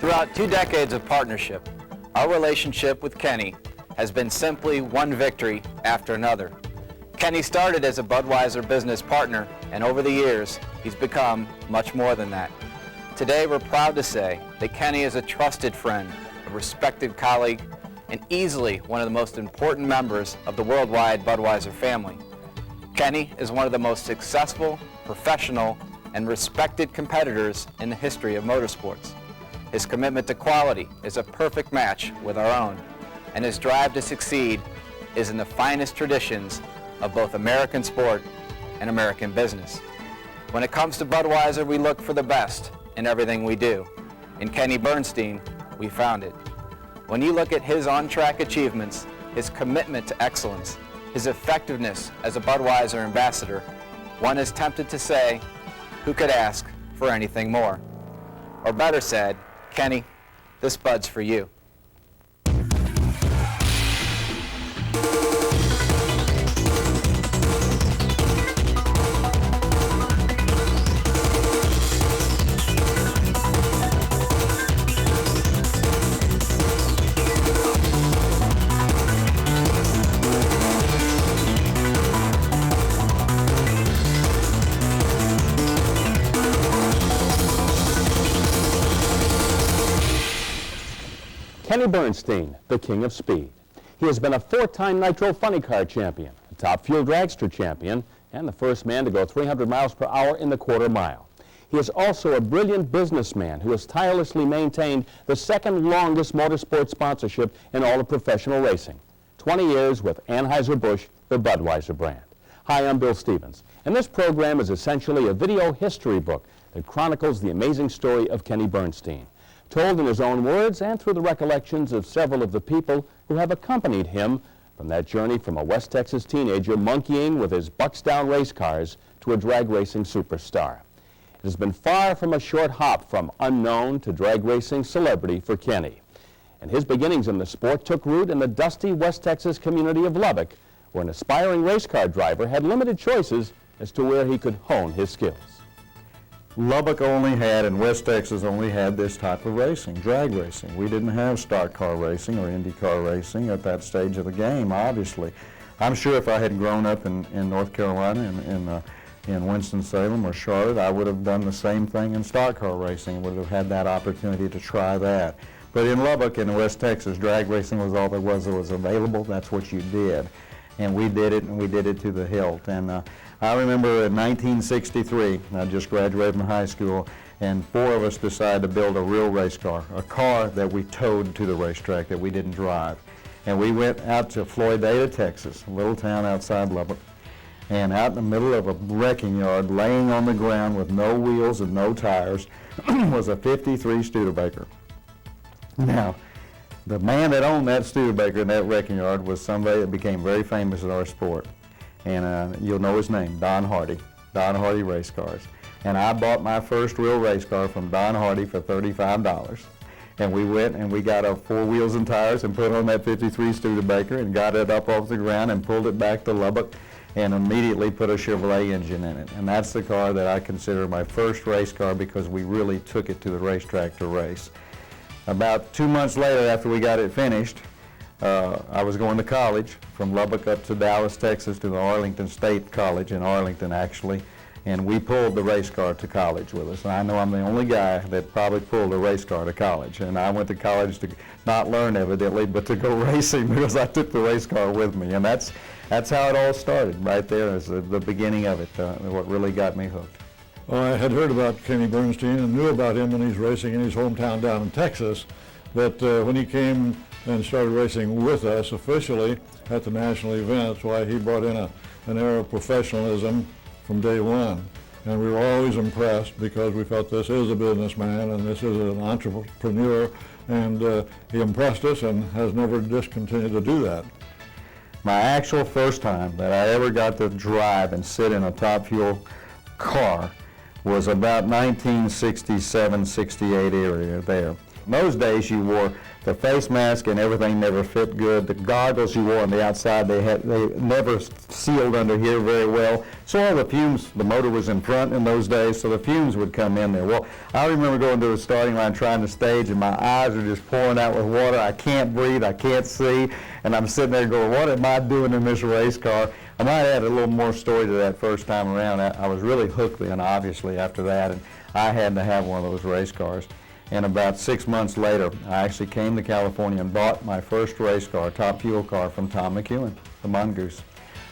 Throughout 2 decades of partnership, our relationship with Kenny has been simply one victory after another. Kenny started as a Budweiser business partner, and over the years, he's become much more than that. Today, we're proud to say that Kenny is a trusted friend, a respected colleague, and easily one of the most important members of the worldwide Budweiser family. Kenny is one of the most successful, professional, and respected competitors in the history of motorsports. His commitment to quality is a perfect match with our own, and his drive to succeed is in the finest traditions of both American sport and American business. When it comes to Budweiser, we look for the best in everything we do. In Kenny Bernstein, we found it. When you look at his on-track achievements, his commitment to excellence, his effectiveness as a Budweiser ambassador, one is tempted to say, who could ask for anything more? Or better said, Kenny, this Bud's for you. Kenny Bernstein, the king of speed. He has been a 4-time Nitro Funny Car champion, a Top Fuel Dragster champion, and the first man to go 300 miles per hour in the quarter mile. He is also a brilliant businessman who has tirelessly maintained the second longest motorsport sponsorship in all of professional racing. 20 years with Anheuser-Busch, the Budweiser brand. Hi, I'm Bill Stevens, and this program is essentially a video history book that chronicles the amazing story of Kenny Bernstein, told in his own words and through the recollections of several of the people who have accompanied him from that journey from a West Texas teenager monkeying with his Bucksdown race cars to a drag racing superstar. It has been far from a short hop from unknown to drag racing celebrity for Kenny. And his beginnings in the sport took root in the dusty West Texas community of Lubbock, where an aspiring race car driver had limited choices as to where he could hone his skills. Lubbock only had, and West Texas only had, this type of racing, drag racing. We didn't have stock car racing or Indy car racing at that stage of the game, obviously. I'm sure if I had grown up in North Carolina, in Winston-Salem or Charlotte, I would have done the same thing in stock car racing, would have had that opportunity to try that. But in Lubbock, in West Texas, drag racing was all there was available. That's what you did. And we did it, and we did it to the hilt. And I remember in 1963, I just graduated from high school, and 4 of us decided to build a real race car, a car that we towed to the racetrack, that we didn't drive. And we went out to Floydada, Texas, a little town outside Lubbock, and out in the middle of a wrecking yard, laying on the ground with no wheels and no tires, was a 53 Studebaker. Now, the man that owned that Studebaker in that wrecking yard was somebody that became very famous in our sport. And you'll know his name, Don Hardy Race Cars. And I bought my first real race car from Don Hardy for $35. And we went and we got 4 wheels and tires and put on that 53 Studebaker and got it up off the ground and pulled it back to Lubbock and immediately put a Chevrolet engine in it. And that's the car that I consider my first race car because we really took it to the racetrack to race. About 2 months later, after we got it finished, I was going to college from Lubbock up to Dallas, Texas, to the Arlington State College in Arlington, actually, and we pulled the race car to college with us. And I know I'm the only guy that probably pulled a race car to college. And I went to college to not learn, evidently, but to go racing because I took the race car with me. And that's how it all started, right there is the beginning of it, what really got me hooked. Well, I had heard about Kenny Bernstein and knew about him when he's racing in his hometown down in Texas, but when he came and started racing with us officially at the national events, why, he brought in an air of professionalism from day one. And we were always impressed because we felt this is a businessman and this is an entrepreneur, and he impressed us and has never discontinued to do that. My actual first time that I ever got to drive and sit in a Top Fuel car was about 1967, 68 area there. In those days, you wore the face mask and everything never fit good. The goggles you wore on the outside, they never sealed under here very well. So all the fumes, the motor was in front in those days, so the fumes would come in there. Well, I remember going to the starting line trying to stage, and my eyes are just pouring out with water. I can't breathe, I can't see, and I'm sitting there going, what am I doing in this race car? I might add a little more story to that first time around. I was really hooked then, obviously, after that, and I had to have one of those race cars. And about 6 months later, I actually came to California and bought my first race car, top fuel car, from Tom McEwen, the Mongoose.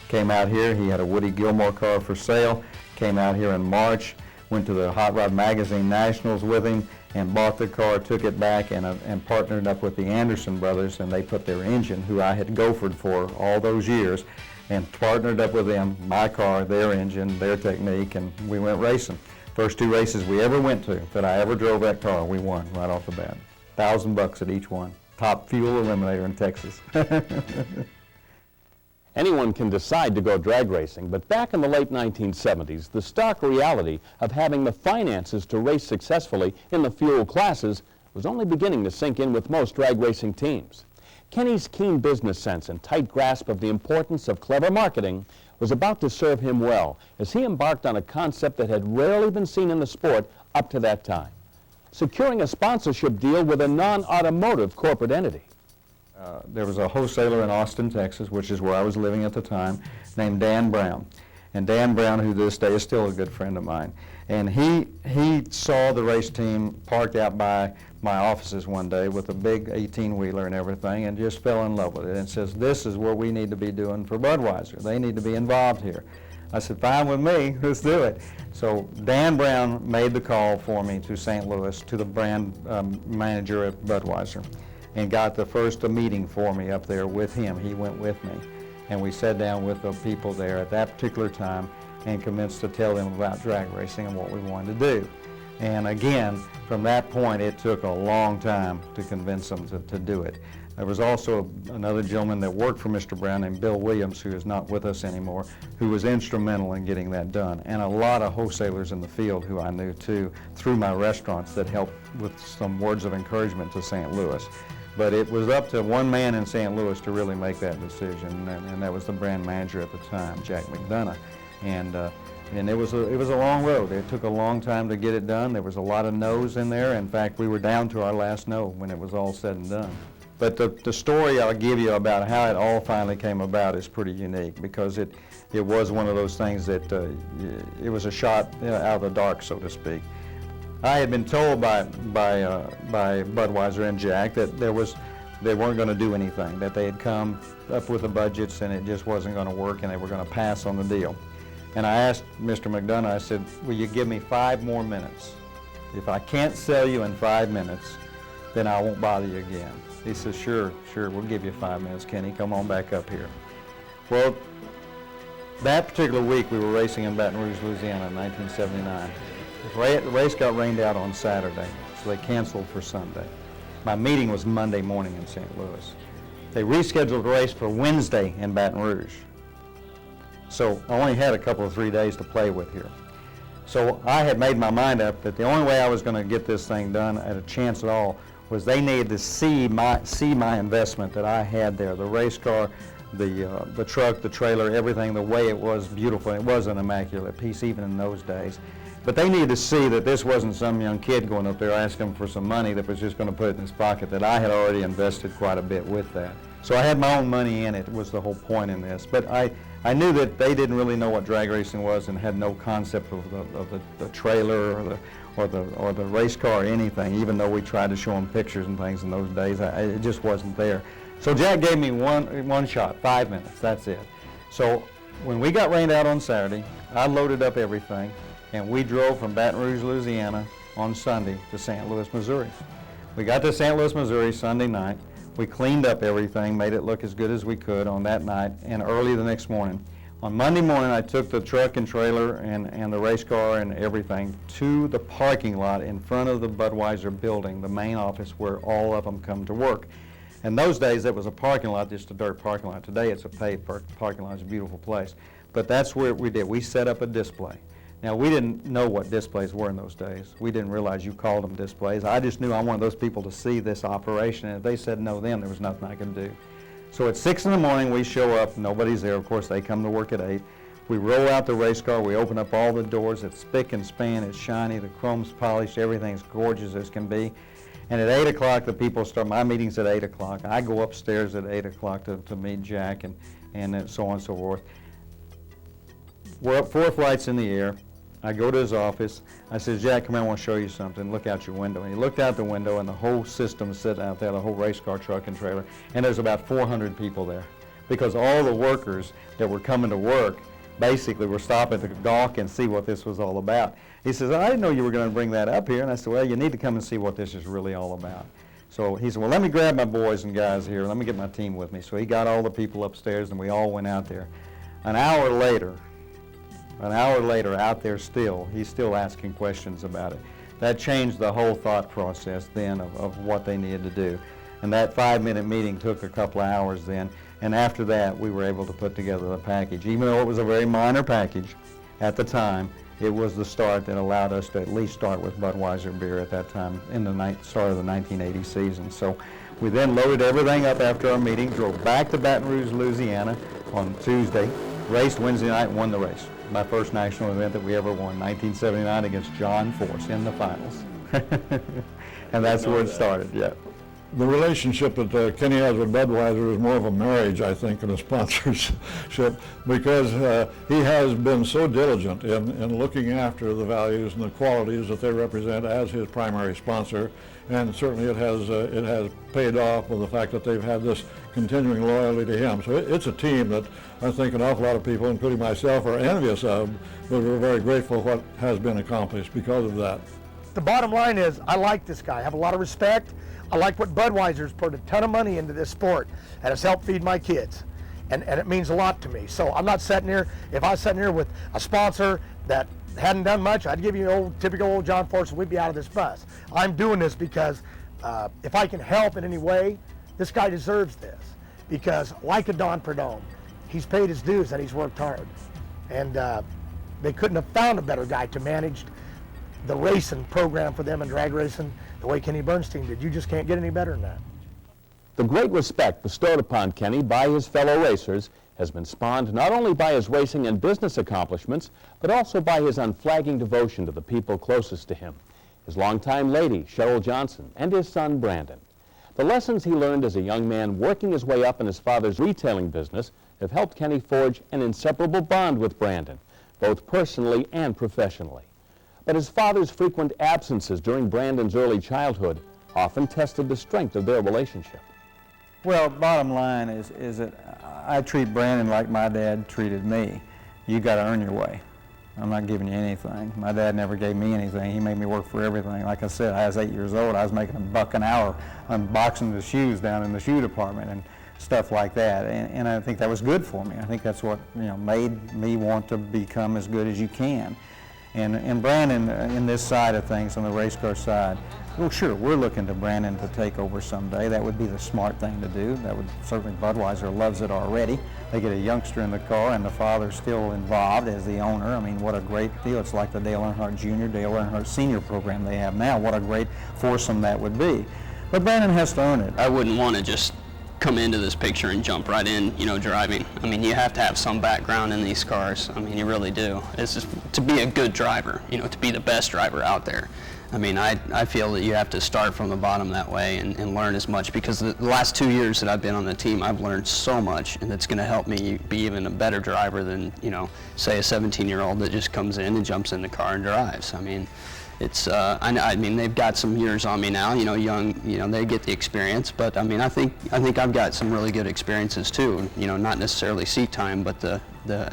Came out here, he had a Woody Gilmore car for sale, came out here in March, went to the Hot Rod Magazine Nationals with him, and bought the car, took it back, and partnered up with the Anderson brothers, and they put their engine, who I had gophered for all those years, and partnered up with them, my car, their engine, their technique, and we went racing. First 2 races we ever went to that I ever drove that car, we won right off the bat. $1,000 at each one. Top fuel eliminator in Texas. Anyone can decide to go drag racing, but back in the late 1970s, the stark reality of having the finances to race successfully in the fuel classes was only beginning to sink in with most drag racing teams. Kenny's keen business sense and tight grasp of the importance of clever marketing was about to serve him well as he embarked on a concept that had rarely been seen in the sport up to that time: securing a sponsorship deal with a non-automotive corporate entity. There was a wholesaler in Austin, Texas, which is where I was living at the time, named Dan Brown. And Dan Brown, who to this day is still a good friend of mine. And he saw the race team parked out by my offices one day with a big 18-wheeler and everything, and just fell in love with it and says, this is what we need to be doing for Budweiser. They need to be involved here. I said, fine with me, let's do it. So Dan Brown made the call for me to St. Louis, to the brand manager at Budweiser, and got the first meeting for me up there with him. He went with me, and we sat down with the people there at that particular time and commenced to tell them about drag racing and what we wanted to do. And again, from that point, it took a long time to convince them to do it. There was also another gentleman that worked for Mr. Brown named Bill Williams, who is not with us anymore, who was instrumental in getting that done. And a lot of wholesalers in the field who I knew too, through my restaurants, that helped with some words of encouragement to St. Louis. But it was up to one man in St. Louis to really make that decision, and that was the brand manager at the time, Jack McDonough. And it was a long road. It took a long time to get it done. There was a lot of no's in there. In fact, we were down to our last no when it was all said and done. But the story I'll give you about how it all finally came about is pretty unique, because it was one of those things that it was a shot out of the dark, so to speak. I had been told by Budweiser and Jack that they weren't going to do anything, that they had come up with the budgets and it just wasn't going to work, and they were going to pass on the deal. And I asked Mr. McDonough, I said, will you give me 5 more minutes? If I can't sell you in 5 minutes, then I won't bother you again. He says, sure, we'll give you 5 minutes, Kenny, come on back up here. Well, that particular week we were racing in Baton Rouge, Louisiana in 1979. The race got rained out on Saturday, so they canceled for Sunday. My meeting was Monday morning in St. Louis. They rescheduled the race for Wednesday in Baton Rouge. So I only had a couple of 3 days to play with here. So I had made my mind up that the only way I was going to get this thing done at a chance at all was they needed to see my investment that I had there. The race car, the truck, the trailer, everything, the way it was beautiful. It was an immaculate piece even in those days. But they needed to see that this wasn't some young kid going up there asking for some money that was just going to put it in his pocket, that I had already invested quite a bit with that. So I had my own money in it, was the whole point in this. But I knew that they didn't really know what drag racing was and had no concept of the trailer or the race car or anything, even though we tried to show them pictures and things in those days. It just wasn't there. So Jack gave me one shot, 5 minutes, that's it. So when we got rained out on Saturday, I loaded up everything, and we drove from Baton Rouge, Louisiana on Sunday to St. Louis, Missouri. We got to St. Louis, Missouri Sunday night. We cleaned up everything, made it look as good as we could on that night, and early the next morning. On Monday morning, I took the truck and trailer and the race car and everything to the parking lot in front of the Budweiser building, the main office where all of them come to work. In those days, it was a parking lot, just a dirt parking lot. Today, it's a paved parking lot. It's a beautiful place. But that's where we did. We set up a display. Now, we didn't know what displays were in those days. We didn't realize you called them displays. I just knew I wanted those people to see this operation, and if they said no then, there was nothing I could do. So at 6 in the morning, we show up. Nobody's there. Of course, they come to work at 8. We roll out the race car. We open up all the doors. It's spick and span. It's shiny. The chrome's polished. Everything's gorgeous as can be. And at 8 o'clock, the people start. My meeting's at 8 o'clock. I go upstairs at 8 o'clock to meet Jack and so on and so forth. We're up 4 flights in the air. I go to his office. I said, Jack, come here, I want to show you something. Look out your window. And he looked out the window, and the whole system sitting out there, the whole race car, truck, and trailer. And there's about 400 people there, because all the workers that were coming to work basically were stopping to gawk and see what this was all about. He says, I didn't know you were going to bring that up here. And I said, well, you need to come and see what this is really all about. So he said, well, let me grab my boys and guys here. Let me get my team with me. So he got all the people upstairs, and we all went out there. An hour later, out there still, he's still asking questions about it. That changed the whole thought process then of what they needed to do. And that 5-minute meeting took a couple of hours then. And after that, we were able to put together the package. Even though it was a very minor package at the time, it was the start that allowed us to at least start with Budweiser beer at that time in the start of the 1980 season. So we then loaded everything up after our meeting, drove back to Baton Rouge, Louisiana on Tuesday, raced Wednesday night, and won the race. My first national event that we ever won, 1979 against John Force in the finals. And that's where it started, yeah. The relationship that Kenny has with Budweiser is more of a marriage, I think, than a sponsorship, because he has been so diligent in looking after the values and the qualities that they represent as his primary sponsor, and certainly it has paid off with the fact that they've had this continuing loyalty to him. So it's a team that I think an awful lot of people, including myself, are envious of, but we're very grateful for what has been accomplished because of that. The bottom line is, I like this guy. I have a lot of respect. I like what Budweiser's put a ton of money into this sport, and it's helped feed my kids, and it means a lot to me. So I'm not sitting here, if I was sitting here with a sponsor that hadn't done much, I'd give you typical old John Force and we'd be out of this bus. I'm doing this because if I can help in any way, this guy deserves this, because like a Don Perdome, he's paid his dues and he's worked hard. And they couldn't have found a better guy to manage the racing program for them and drag racing the way Kenny Bernstein did. You just can't get any better than that. The great respect bestowed upon Kenny by his fellow racers has been spawned not only by his racing and business accomplishments, but also by his unflagging devotion to the people closest to him, his longtime lady, Cheryl Johnson, and his son, Brandon. The lessons he learned as a young man working his way up in his father's retailing business have helped Kenny forge an inseparable bond with Brandon, both personally and professionally. But his father's frequent absences during Brandon's early childhood often tested the strength of their relationship. Well, bottom line is that I treat Brandon like my dad treated me. You got to earn your way. I'm not giving you anything. My dad never gave me anything. He made me work for everything. Like I said, I was 8 years old. I was making $1 an hour unboxing the shoes down in the shoe department and stuff like that. And I think that was good for me. I think that's what made me want to become as good as you can. And Brandon, in this side of things, on the race car side, well, sure, we're looking to Brandon to take over someday. That would be the smart thing to do. That would certainly, Budweiser loves it already. They get a youngster in the car, and the father's still involved as the owner. I mean, what a great deal. It's like the Dale Earnhardt Jr., Dale Earnhardt Sr. program they have now. What a great foursome that would be. But Brandon has to earn it. I wouldn't want to just come into this picture and jump right in, driving. I mean, you have to have some background in these cars. I mean, you really do. It's just to be a good driver, to be the best driver out there. I mean, I feel that you have to start from the bottom that way and learn as much, because the last 2 years that I've been on the team, I've learned so much, and it's going to help me be even a better driver than, say a 17-year-old that just comes in and jumps in the car and drives. I mean, it's, I mean, they've got some years on me now, young, they get the experience, but I mean, I think I've got some really good experiences too, not necessarily seat time, but the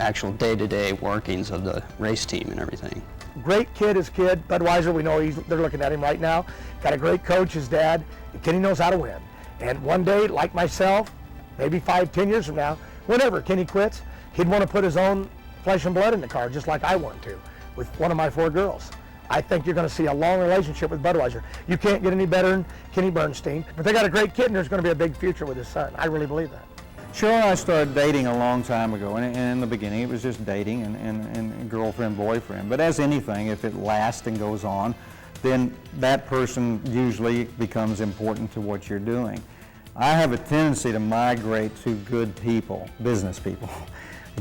actual day-to-day workings of the race team and everything. Great kid, his kid, Budweiser, we know they're looking at him right now. Got a great coach, his dad. Kenny knows how to win. And one day, like myself, maybe 5-10 years from now, whenever Kenny quits, he'd want to put his own flesh and blood in the car, just like I want to, with one of my 4 girls. I think you're going to see a long relationship with Budweiser. You can't get any better than Kenny Bernstein, but they got a great kid, and there's going to be a big future with his son. I really believe that. Cheryl and I started dating a long time ago, and in the beginning it was just dating and girlfriend, boyfriend. But as anything, if it lasts and goes on, then that person usually becomes important to what you're doing. I have a tendency to migrate to good people, business people,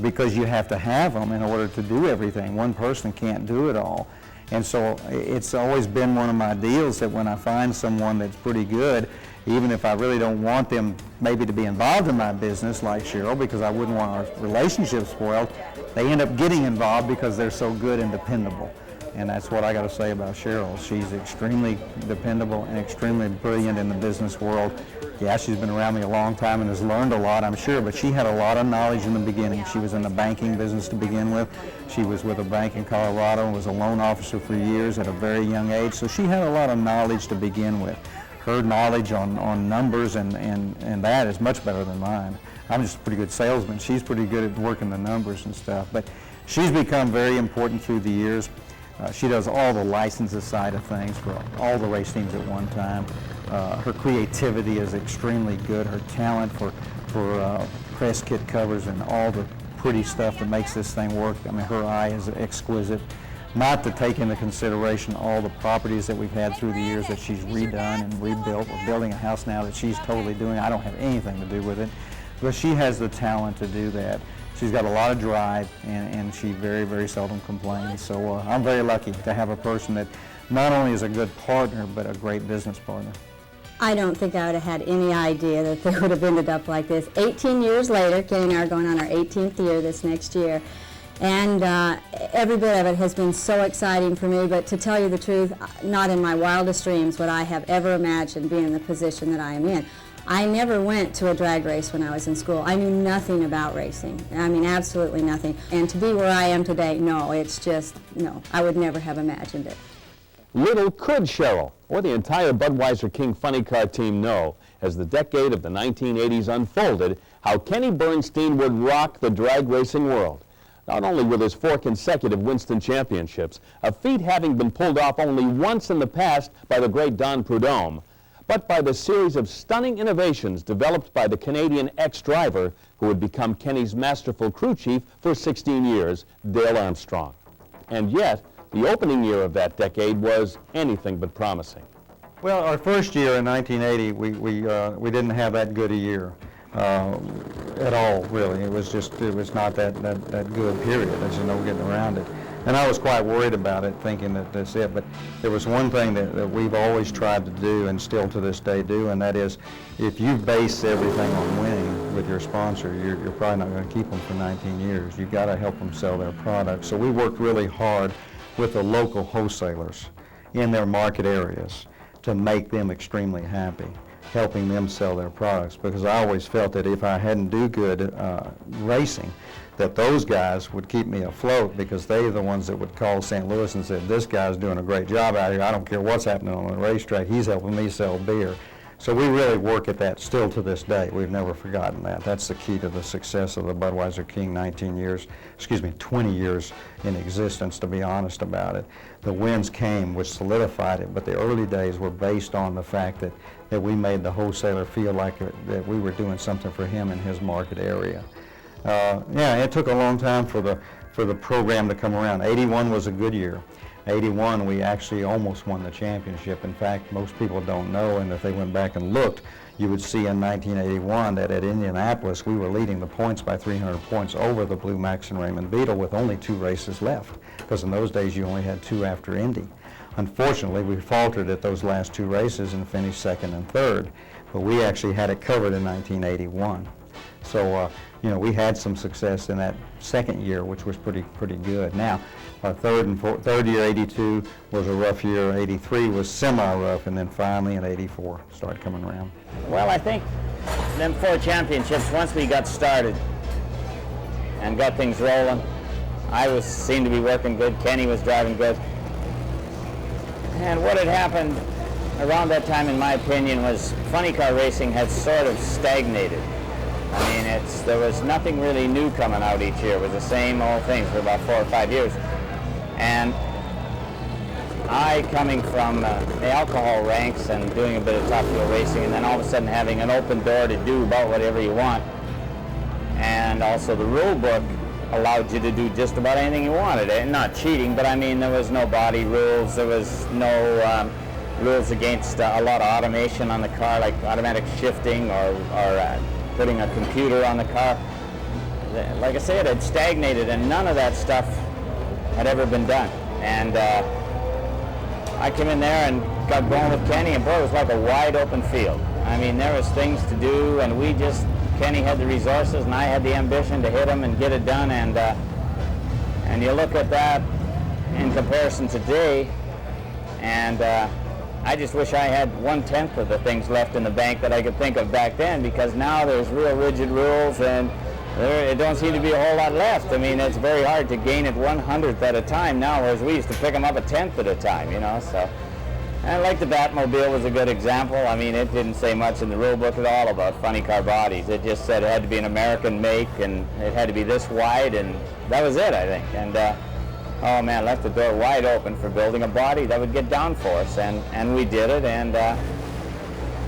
because you have to have them in order to do everything. One person can't do it all. And so it's always been one of my deals that when I find someone that's pretty good, even if I really don't want them maybe to be involved in my business like Cheryl, because I wouldn't want our relationship spoiled, they end up getting involved because they're so good and dependable. And that's what I got to say about Cheryl. She's extremely dependable and extremely brilliant in the business world. Yeah, she's been around me a long time and has learned a lot, I'm sure, but she had a lot of knowledge in the beginning. She was in the banking business to begin with. She was with a bank in Colorado and was a loan officer for years at a very young age, so she had a lot of knowledge to begin with. Her knowledge on numbers and that is much better than mine. I'm just a pretty good salesman. She's pretty good at working the numbers and stuff, but she's become very important through the years. She does all the licenses side of things for all the race teams at one time. Her creativity is extremely good. Her talent for press kit covers and all the pretty stuff that makes this thing work. I mean, her eye is exquisite. Not to take into consideration all the properties that we've had through the years that she's redone and rebuilt. We're building a house now that she's totally doing. I don't have anything to do with it, but she has the talent to do that. She's got a lot of drive, and she very, very seldom complains. So I'm very lucky to have a person that not only is a good partner, but a great business partner. I don't think I would have had any idea that they would have ended up like this. 18 years later, Kenny and I are going on our 18th year this next year, and every bit of it has been so exciting for me, but to tell you the truth, not in my wildest dreams would I have ever imagined being in the position that I am in. I never went to a drag race when I was in school. I knew nothing about racing. I mean, absolutely nothing. And to be where I am today, no, it's just, no, I would never have imagined it. Little could Cheryl or the entire Budweiser King Funny Car team know, as the decade of the 1980s unfolded, how Kenny Bernstein would rock the drag racing world. Not only with his 4 consecutive Winston Championships, a feat having been pulled off only once in the past by the great Don Prudhomme, but by the series of stunning innovations developed by the Canadian ex-driver who would become Kenny's masterful crew chief for 16 years, Dale Armstrong. And yet, the opening year of that decade was anything but promising. Well, our first year in 1980, we didn't have that good a year at all, really. It was not that good, period. There's no getting around it. And I was quite worried about it, thinking that that's it. But there was one thing that we've always tried to do, and still to this day do, and that is, if you base everything on winning with your sponsor, you're probably not going to keep them for 19 years. You've got to help them sell their products. So we worked really hard with the local wholesalers in their market areas to make them extremely happy, helping them sell their products, because I always felt that if I hadn't do good racing, that those guys would keep me afloat, because they're the ones that would call St. Louis and say, this guy's doing a great job out here. I don't care what's happening on the racetrack. He's helping me sell beer. So we really work at that still to this day. We've never forgotten that. That's the key to the success of the Budweiser King 20 years in existence, to be honest about it. The wins came, which solidified it, but the early days were based on the fact that we made the wholesaler feel like that we were doing something for him in his market area. Yeah, it took a long time for the program to come around. 81 was a good year. 81, we actually almost won the championship. In fact, most people don't know, and if they went back and looked, you would see in 1981 that at Indianapolis we were leading the points by 300 points over the Blue Max and Raymond Beetle with only 2 races left, because in those days you only had 2 after Indy. Unfortunately, we faltered at those last 2 races and finished 2nd and 3rd, but we actually had it covered in 1981. So, we had some success in that second year, which was pretty good. Now, our third year, 82, was a rough year. 83 was semi-rough, and then finally in 84 started coming around. Well, I think them 4 championships, once we got started and got things rolling, seemed to be working good. Kenny was driving good. And what had happened around that time, in my opinion, was funny car racing had sort of stagnated. I mean, there was nothing really new coming out each year. It was the same old things for about 4 or 5 years. And I, coming from the alcohol ranks and doing a bit of top fuel racing, and then all of a sudden having an open door to do about whatever you want, and also the rule book allowed you to do just about anything you wanted. And not cheating, but I mean, there was no body rules, there was no rules against a lot of automation on the car, like automatic shifting or putting a computer on the car. Like I said, it had stagnated, and none of that stuff had ever been done. And I came in there and got going with Kenny, and boy, it was like a wide open field. I mean, there was things to do, and Kenny had the resources, and I had the ambition to hit him and get it done. And you look at that in comparison today, and I just wish I had 1/10 of the things left in the bank that I could think of back then, because now there's real rigid rules, and it don't seem to be a whole lot left. I mean, it's very hard to gain it 1/100th at a time now, whereas we used to pick them up 1/10 at a time, you know. So, and like the Batmobile was a good example. I mean, it didn't say much in the rule book at all about funny car bodies. It just said it had to be an American make, and it had to be this wide, and that was it, I think. And oh man, left the door wide open for building a body that would get downforce, and we did it, and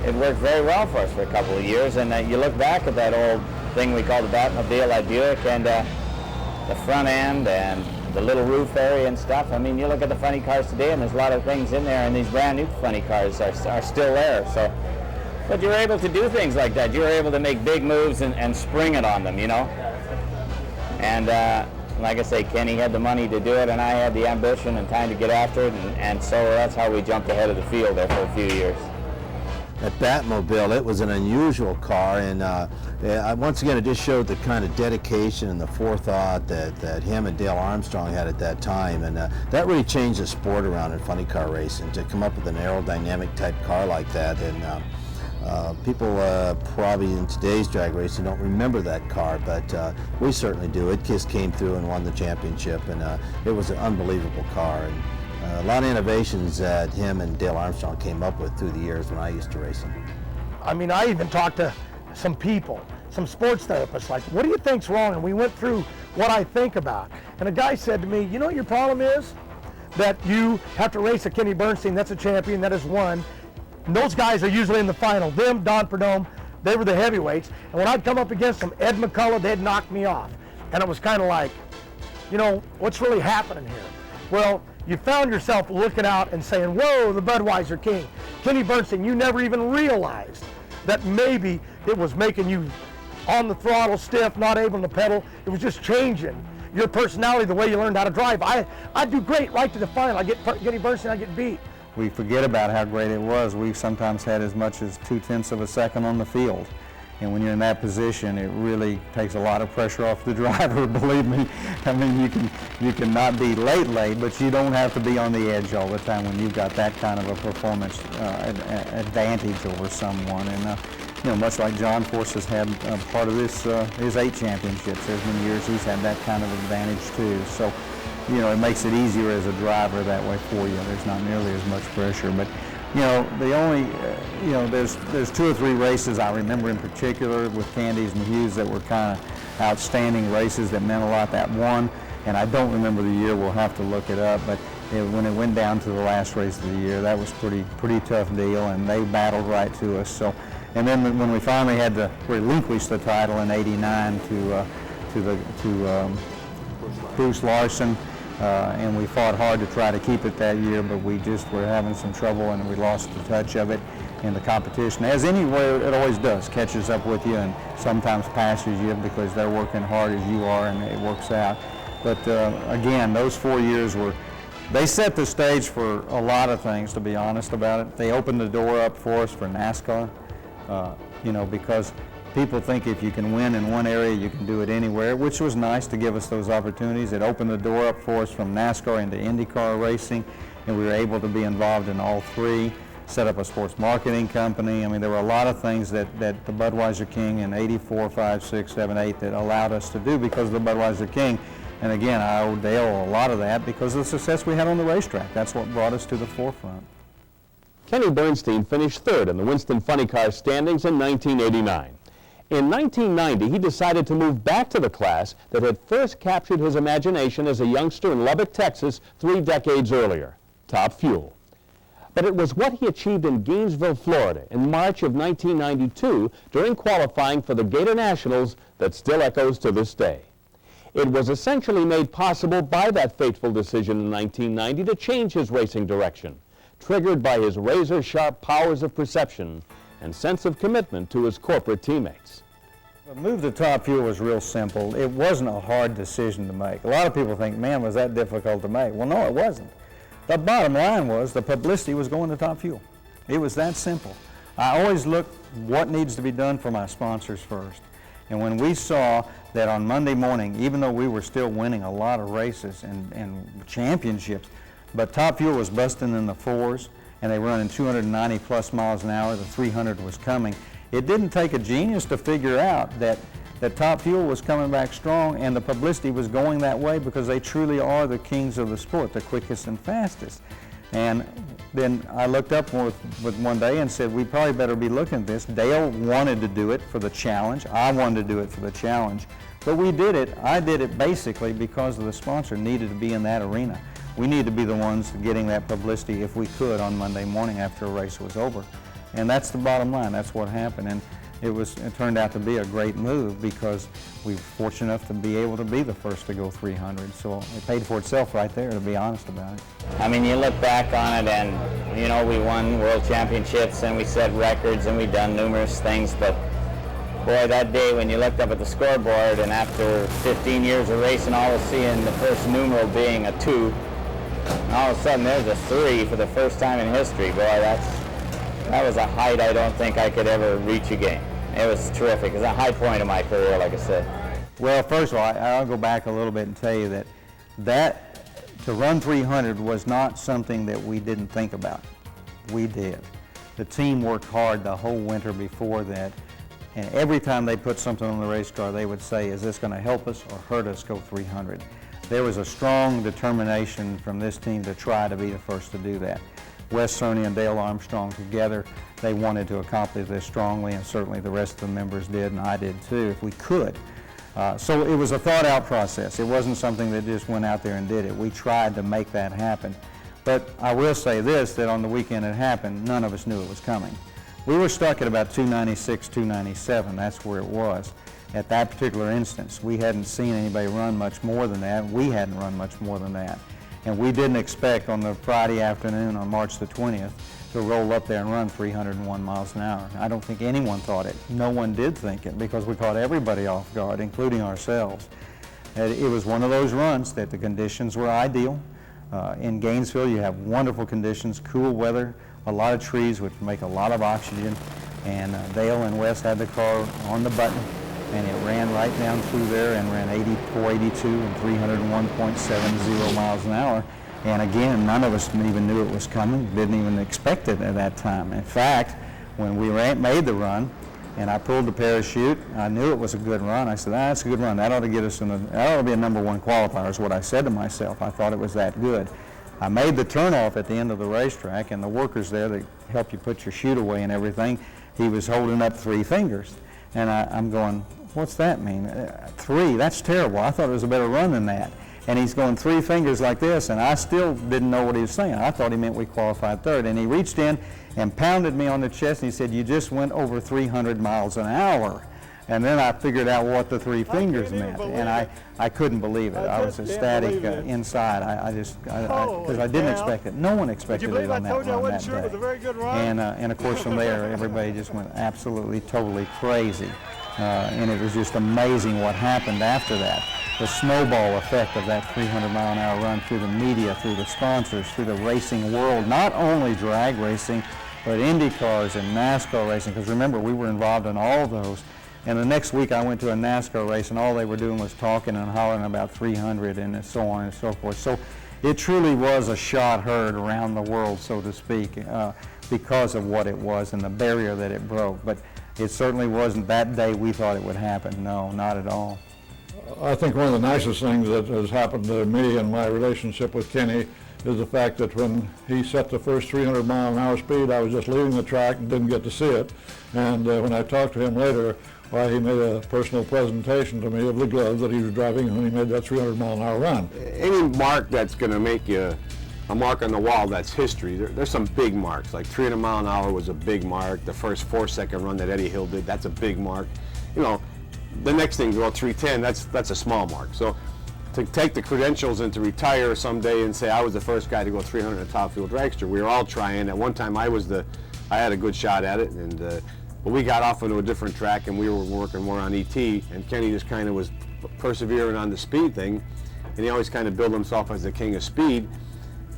it worked very well for us for a couple of years. And you look back at that old thing we call the Batmobile at Buick, and the front end and the little roof area and stuff. I mean, you look at the funny cars today, and there's a lot of things in there, and these brand new funny cars are still there. So, but you're able to do things like that. You're able to make big moves and spring it on them, you know. And like I say, Kenny had the money to do it, and I had the ambition and time to get after it, and so that's how we jumped ahead of the field there for a few years. That Batmobile, it was an unusual car, and once again, it just showed the kind of dedication and the forethought that him and Dale Armstrong had at that time, and that really changed the sport around in funny car racing, to come up with an aerodynamic type car like that. And people probably in today's drag racing don't remember that car, but we certainly do. It just came through and won the championship, and it was an unbelievable car. And a lot of innovations that him and Dale Armstrong came up with through the years when I used to race them. I mean, I even talked to some people, some sports therapists, like, what do you think's wrong? And we went through what I think about. And a guy said to me, you know what your problem is? That you have to race a Kenny Bernstein, that's a champion, that has won. And those guys are usually in the final. Them, Don Perdome, they were the heavyweights. And when I'd come up against them, Ed McCullough, they'd knock me off. And it was kind of like, you know, what's really happening here? Well, you found yourself looking out and saying, whoa, the Budweiser king. Kenny Bernstein, you never even realized that maybe it was making you on the throttle, stiff, not able to pedal. It was just changing your personality, the way you learned how to drive. I do great right to the final. I get Kenny Bernstein, I get beat. We forget about how great it was. We sometimes had as much as 0.2 of a second on the field. And when you're in that position, it really takes a lot of pressure off the driver, believe me. I mean, you can not be late, but you don't have to be on the edge all the time when you've got that kind of a performance advantage over someone. And you know, much like John Force has had part of this, his 8 championships. There's been years he's had that kind of advantage too. So, you know, it makes it easier as a driver that way for you. There's not nearly as much pressure. But you know, the only, you know, there's 2 or 3 races I remember in particular with Candies and Hughes that were kind of outstanding races that meant a lot. That one, and I don't remember the year, we'll have to look it up, but when it went down to the last race of the year, that was pretty tough deal, and they battled right to us. So, and then when we finally had to relinquish the title in '89 to Bruce Larson, and we fought hard to try to keep it that year, but we just were having some trouble, and we lost the touch of it in the competition. As anywhere, it always does, catches up with you and sometimes passes you because they're working hard as you are, and it works out. But again, those 4 years they set the stage for a lot of things, to be honest about it. They opened the door up for us for NASCAR, you know, because people think if you can win in one area, you can do it anywhere, which was nice to give us those opportunities. It opened the door up for us from NASCAR into IndyCar racing, and we were able to be involved in all 3, set up a sports marketing company. I mean, there were a lot of things that the Budweiser King in '84, '5, '6, '7, '8 that allowed us to do because of the Budweiser King. And again, I owe Dale a lot of that because of the success we had on the racetrack. That's what brought us to the forefront. Kenny Bernstein finished 3rd in the Winston Funny Car standings in 1989. In 1990, he decided to move back to the class that had first captured his imagination as a youngster in Lubbock, Texas, 3 decades earlier, Top Fuel. But it was what he achieved in Gainesville, Florida in March of 1992 during qualifying for the Gator Nationals that still echoes to this day. It was essentially made possible by that fateful decision in 1990 to change his racing direction, triggered by his razor-sharp powers of perception and sense of commitment to his corporate teammates. The move to Top Fuel was real simple. It wasn't a hard decision to make. A lot of people think, man, was that difficult to make? Well, no, it wasn't. The bottom line was the publicity was going to Top Fuel. It was that simple. I always look what needs to be done for my sponsors first. And when we saw that on Monday morning, even though we were still winning a lot of races and championships, but Top Fuel was busting in the 4s, and they were running 290 plus miles an hour, the 300 was coming. It didn't take a genius to figure out that Top Fuel was coming back strong and the publicity was going that way because they truly are the kings of the sport, the quickest and fastest. And then I looked up with one day and said, we probably better be looking at this. Dale wanted to do it for the challenge. I wanted to do it for the challenge. But we did it. I did it basically because the sponsor needed to be in that arena. We needed to be the ones getting that publicity if we could on Monday morning after a race was over. And that's the bottom line. That's what happened. And it turned out to be a great move because we were fortunate enough to be able to be the first to go 300. So it paid for itself right there, to be honest about it. I mean, you look back on it and, you know, we won world championships and we set records and we done numerous things, but boy, that day when you looked up at the scoreboard and after 15 years of racing, all of seeing the first numeral being a 2, and all of a sudden there's a 3 for the first time in history. Boy, that was a height I don't think I could ever reach again. It was terrific. It was a high point of my career, like I said. Well, first of all, I'll go back a little bit and tell you that to run 300 was not something that we didn't think about. We did. The team worked hard the whole winter before that, and every time they put something on the race car, they would say, is this going to help us or hurt us go 300? There was a strong determination from this team to try to be the first to do that. Wes Cerny and Dale Armstrong together, they wanted to accomplish this strongly, and certainly the rest of the members did, and I did too, if we could. So it was a thought-out process. It wasn't something that just went out there and did it. We tried to make that happen. But I will say this, that on the weekend it happened, none of us knew it was coming. We were stuck at about 296, 297, that's where it was. At that particular instance, we hadn't seen anybody run much more than that. We hadn't run much more than that. And we didn't expect on the Friday afternoon on March the 20th to roll up there and run 301 miles an hour. I don't think anyone thought it. No one did think it because we caught everybody off guard, including ourselves. It was one of those runs that the conditions were ideal. In Gainesville, you have wonderful conditions, cool weather, a lot of trees which make a lot of oxygen. And Dale and Wes had the car on the button, and it ran right down through there and ran 84, 82, and 301.70 miles an hour. And again, none of us even knew it was coming, didn't even expect it at that time. In fact, when we made the run, and I pulled the parachute, I knew it was a good run. I said, that's a good run. That ought to get us in that ought to be a #1 qualifier is what I said to myself. I thought it was that good. I made the turnoff at the end of the racetrack, and the workers there that help you put your chute away and everything, he was holding up 3 fingers. And I'm going, what's that mean? 3, that's terrible. I thought it was a better run than that. And he's going 3 fingers like this, and I still didn't know what he was saying. I thought he meant we qualified 3rd. And he reached in and pounded me on the chest, and he said, you just went over 300 miles an hour. And then I figured out what the 3 fingers meant, and I couldn't believe it. I was ecstatic inside. Because I didn't expect it. No one expected it on that run that day. And of course from there, everybody just went absolutely, totally crazy. And it was just amazing what happened after that. The snowball effect of that 300-mile-an-hour run through the media, through the sponsors, through the racing world, not only drag racing, but Indy cars and NASCAR racing, because remember, we were involved in all of those. And the next week I went to a NASCAR race, and all they were doing was talking and hollering about 300 and so on and so forth. So it truly was a shot heard around the world, so to speak, because of what it was and the barrier that it broke. But it certainly wasn't that day we thought it would happen. No, not at all. I think one of the nicest things that has happened to me in my relationship with Kenny is the fact that when he set the first 300-mile-an-hour speed, I was just leaving the track and didn't get to see it. And when I talked to him later, why he made a personal presentation to me of the glove that he was driving when he made that 300-mile-an-hour run. Any mark that's going to make you a mark on the wall that's history. There's some big marks, like 300 mile an hour was a big mark. The first 4-second run that Eddie Hill did, that's a big mark. You know, the next thing, well, 310, that's a small mark. So to take the credentials and to retire someday and say I was the first guy to go 300 in a top fuel dragster, we were all trying. At one time I had a good shot at it, and but we got off into a different track and we were working more on ET, and Kenny just kind of was persevering on the speed thing, and he always kind of billed himself as the king of speed,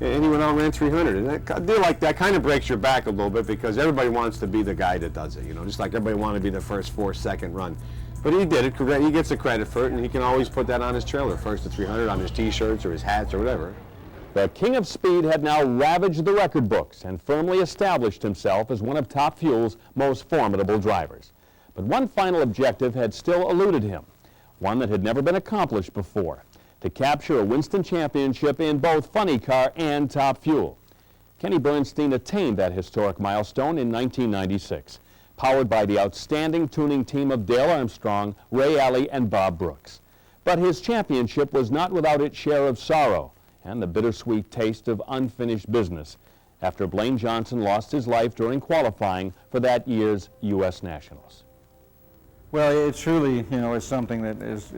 and he went out and ran 300. And a deal like that kind of breaks your back a little bit, because everybody wants to be the guy that does it, you know, just like everybody wanted to be the first 4-second run. But he did it, he gets the credit for it, and he can always put that on his trailer, first to 300 on his t-shirts or his hats or whatever. The King of Speed had now ravaged the record books and firmly established himself as one of Top Fuel's most formidable drivers. But one final objective had still eluded him, one that had never been accomplished before: to capture a Winston championship in both funny car and Top Fuel. Kenny Bernstein attained that historic milestone in 1996, powered by the outstanding tuning team of Dale Armstrong, Ray Alley, and Bob Brooks. But his championship was not without its share of sorrow and the bittersweet taste of unfinished business after Blaine Johnson lost his life during qualifying for that year's U.S. Nationals. Well, it truly, you know, is something that is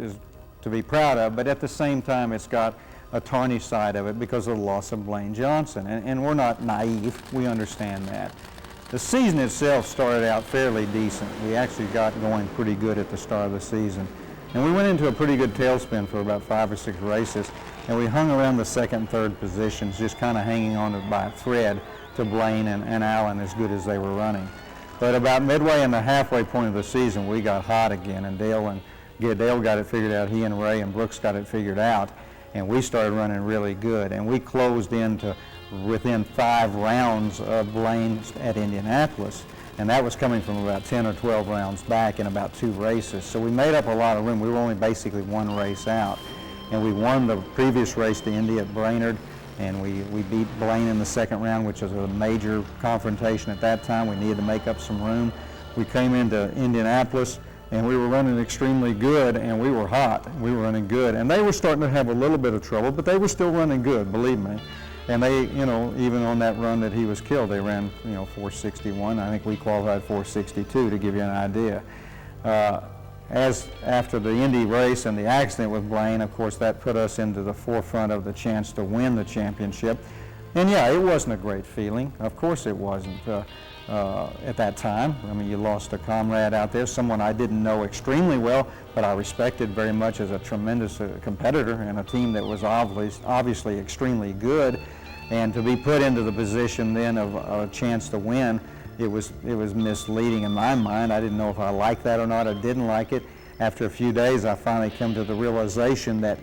to be proud of, but at the same time it's got a tarnished side of it because of the loss of Blaine Johnson, and we're not naive, we understand that. The season itself started out fairly decent. We actually got going pretty good at the start of the season, and we went into a pretty good tailspin for about 5 or 6 races, and we hung around the second and third positions, just kind of hanging on by a thread to Blaine and Allen, as good as they were running. But about midway in the halfway point of the season, we got hot again, and Dale got it figured out. He and Ray and Brooks got it figured out, and we started running really good. And we closed into within 5 rounds of Blaine at Indianapolis, and that was coming from about 10 or 12 rounds back in about 2 races. So we made up a lot of room. We were only basically 1 race out, and we won the previous race to Indy at Brainerd, and we beat Blaine in the second round, which was a major confrontation at that time. We needed to make up some room. We came into Indianapolis, and we were running extremely good, and we were hot. We were running good, and they were starting to have a little bit of trouble, but they were still running good, believe me. And they, you know, even on that run that he was killed, they ran, you know, 461. I think we qualified 462, to give you an idea. As after the Indy race and the accident with Blaine, of course, that put us into the forefront of the chance to win the championship. And yeah, it wasn't a great feeling. Of course it wasn't at that time. I mean, you lost a comrade out there, someone I didn't know extremely well, but I respected very much as a tremendous competitor, and a team that was obviously extremely good. And to be put into the position then of a chance to win, it was misleading in my mind. I didn't know if I liked that or not. I didn't like it. After a few days, I finally came to the realization that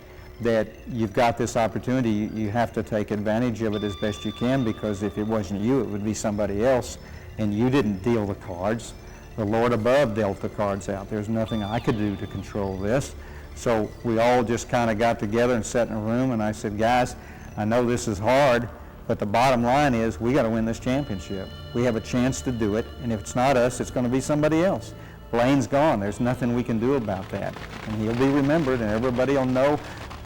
you've got this opportunity. You have to take advantage of it as best you can, because if it wasn't you, it would be somebody else, and you didn't deal the cards. The Lord above dealt the cards out. There's nothing I could do to control this. So we all just kind of got together and sat in a room, and I said, guys, I know this is hard, but the bottom line is we got to win this championship. We have a chance to do it, and if it's not us, it's going to be somebody else. Blaine's gone. There's nothing we can do about that. And he'll be remembered, and everybody will know,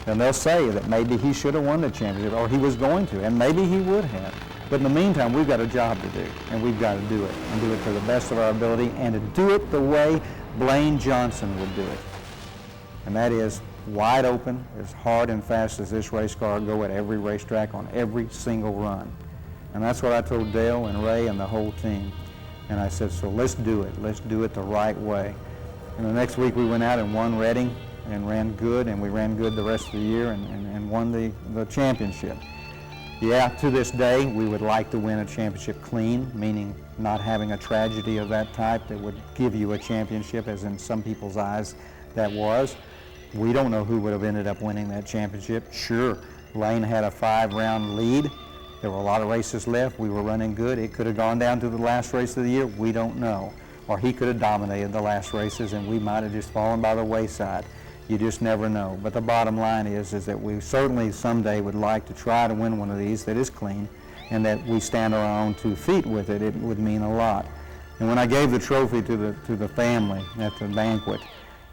and they'll say that maybe he should have won the championship, or he was going to, and maybe he would have. But in the meantime, we've got a job to do, and we've got to do it, and do it to the best of our ability, and to do it the way Blaine Johnson would do it. And that is wide open, as hard and fast as this race car will go at every racetrack on every single run. And that's what I told Dale and Ray and the whole team. And I said, so let's do it. Let's do it the right way. And the next week we went out and won Reading and ran good, and we ran good the rest of the year and won the championship. Yeah, to this day, we would like to win a championship clean, meaning not having a tragedy of that type that would give you a championship, as in some people's eyes that was. We don't know who would have ended up winning that championship. Sure, Lane had a 5-round lead. There were a lot of races left. We were running good. It could have gone down to the last race of the year. We don't know. Or he could have dominated the last races, and we might have just fallen by the wayside. You just never know. But the bottom line is that we certainly someday would like to try to win one of these that is clean, and that we stand on our own 2 feet with it. It would mean a lot. And when I gave the trophy to the family at the banquet,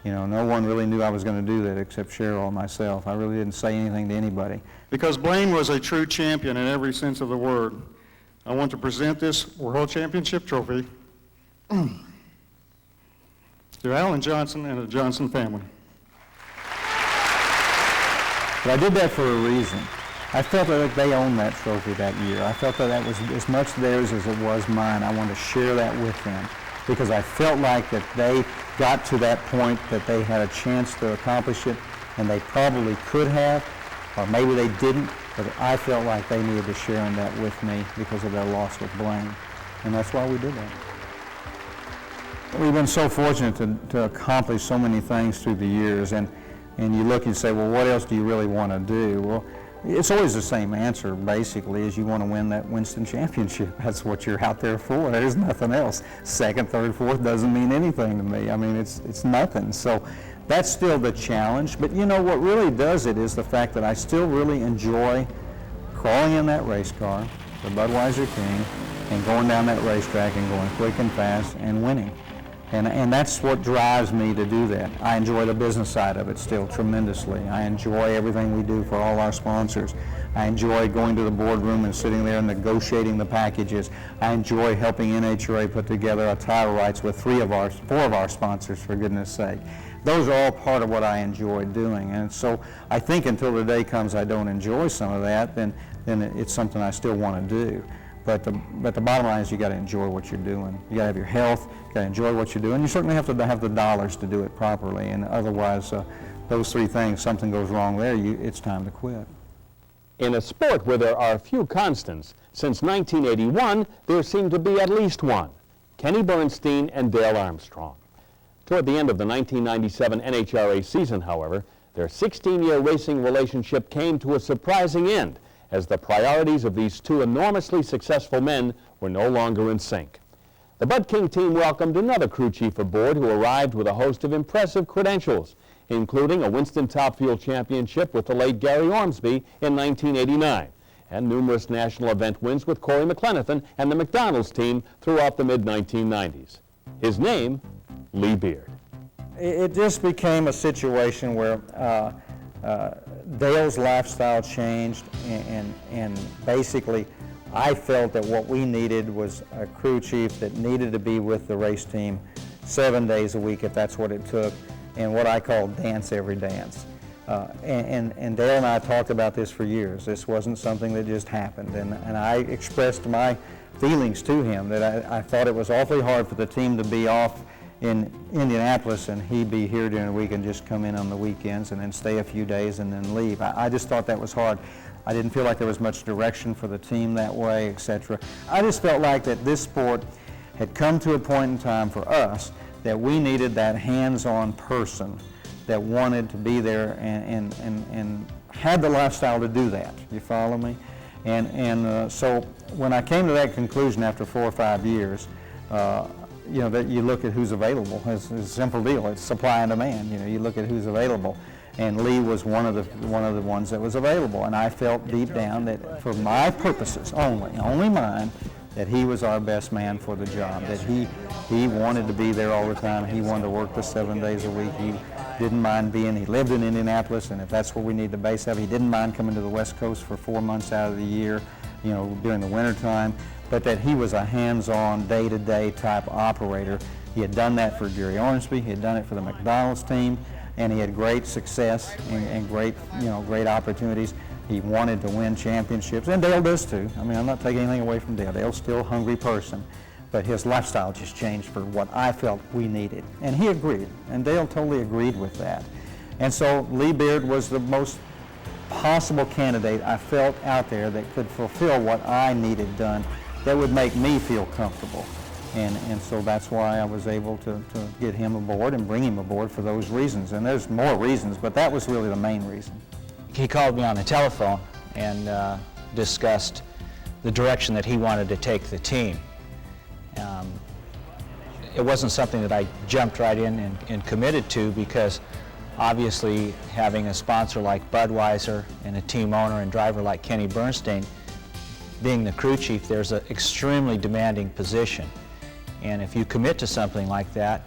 You know, no one really knew I was going to do that except Cheryl and myself. I really didn't say anything to anybody. Because Blaine was a true champion in every sense of the word, I want to present this World Championship trophy to Alan Johnson and the Johnson family. But I did that for a reason. I felt like they owned that trophy that year. I felt that that was as much theirs as it was mine. I wanted to share that with them because I felt like that they got to that point that they had a chance to accomplish it, and they probably could have, or maybe they didn't, but I felt like they needed to share in that with me because of their loss with Blaine, and that's why we did that. We've been so fortunate to accomplish so many things through the years, and you look and say, well, what else do you really want to do? Well, it's always the same answer, basically, is you want to win that Winston Championship. That's what you're out there for. There's nothing else. Second, third, fourth doesn't mean anything to me. I mean, it's nothing. So that's still the challenge. But you know, what really does it is the fact that I still really enjoy crawling in that race car, the Budweiser King, and going down that racetrack and going quick and fast and winning. And that's what drives me to do that. I enjoy the business side of it still tremendously. I enjoy everything we do for all our sponsors. I enjoy going to the boardroom and sitting there and negotiating the packages. I enjoy helping NHRA put together a title rights with four of our sponsors, for goodness sake. Those are all part of what I enjoy doing. And so I think until the day comes I don't enjoy some of that, then it's something I still want to do. But the bottom line is you got to enjoy what you're doing. You got to have your health, you got to enjoy what you're doing. You certainly have to have the dollars to do it properly, and otherwise those three things, something goes wrong there, it's time to quit. In a sport where there are few constants, since 1981 there seemed to be at least one, Kenny Bernstein and Dale Armstrong. Toward the end of the 1997 NHRA season, however, their 16-year racing relationship came to a surprising end, as the priorities of these two enormously successful men were no longer in sync. The Bud King team welcomed another crew chief aboard who arrived with a host of impressive credentials, including a Winston Top Fuel Championship with the late Gary Ormsby in 1989, and numerous national event wins with Corey McLenithan and the McDonald's team throughout the mid-1990s. His name, Lee Beard. It just became a situation where Dale's lifestyle changed, and basically I felt that what we needed was a crew chief that needed to be with the race team 7 days a week if that's what it took, and what I call dance every dance. And Dale and I talked about this for years. This wasn't something that just happened, and I expressed my feelings to him that I thought it was awfully hard for the team to be off in Indianapolis and he'd be here during the week and just come in on the weekends and then stay a few days and then leave. I just thought that was hard. I didn't feel like there was much direction for the team that way, etc. I just felt like that this sport had come to a point in time for us that we needed that hands-on person that wanted to be there and had the lifestyle to do that. You follow me? So when I came to that conclusion after 4 or 5 years, you know, that you look at who's available. It's a simple deal. It's supply and demand. You know, you look at who's available, and Lee was one of the ones that was available. And I felt deep down that for my purposes only mine, that he was our best man for the job. That he wanted to be there all the time. He wanted to work the 7 days a week. He didn't mind being. He lived in Indianapolis, and if that's where we need the base of, he didn't mind coming to the West Coast for 4 months out of the year, you know, during the winter time. But that he was a hands-on, day-to-day type operator. He had done that for Gary Ormsby, he had done it for the McDonald's team, and he had great success and great opportunities. He wanted to win championships, and Dale does too. I mean, I'm not taking anything away from Dale. Dale's still a hungry person, but his lifestyle just changed for what I felt we needed. And he agreed, and Dale totally agreed with that. And so Lee Beard was the most possible candidate I felt out there that could fulfill what I needed done, that would make me feel comfortable. And so that's why I was able to get him aboard and bring him aboard for those reasons. And there's more reasons, but that was really the main reason. He called me on the telephone and discussed the direction that he wanted to take the team. It wasn't something that I jumped right in and committed to, because obviously having a sponsor like Budweiser and a team owner and driver like Kenny Bernstein, being the crew chief, there's an extremely demanding position. And if you commit to something like that,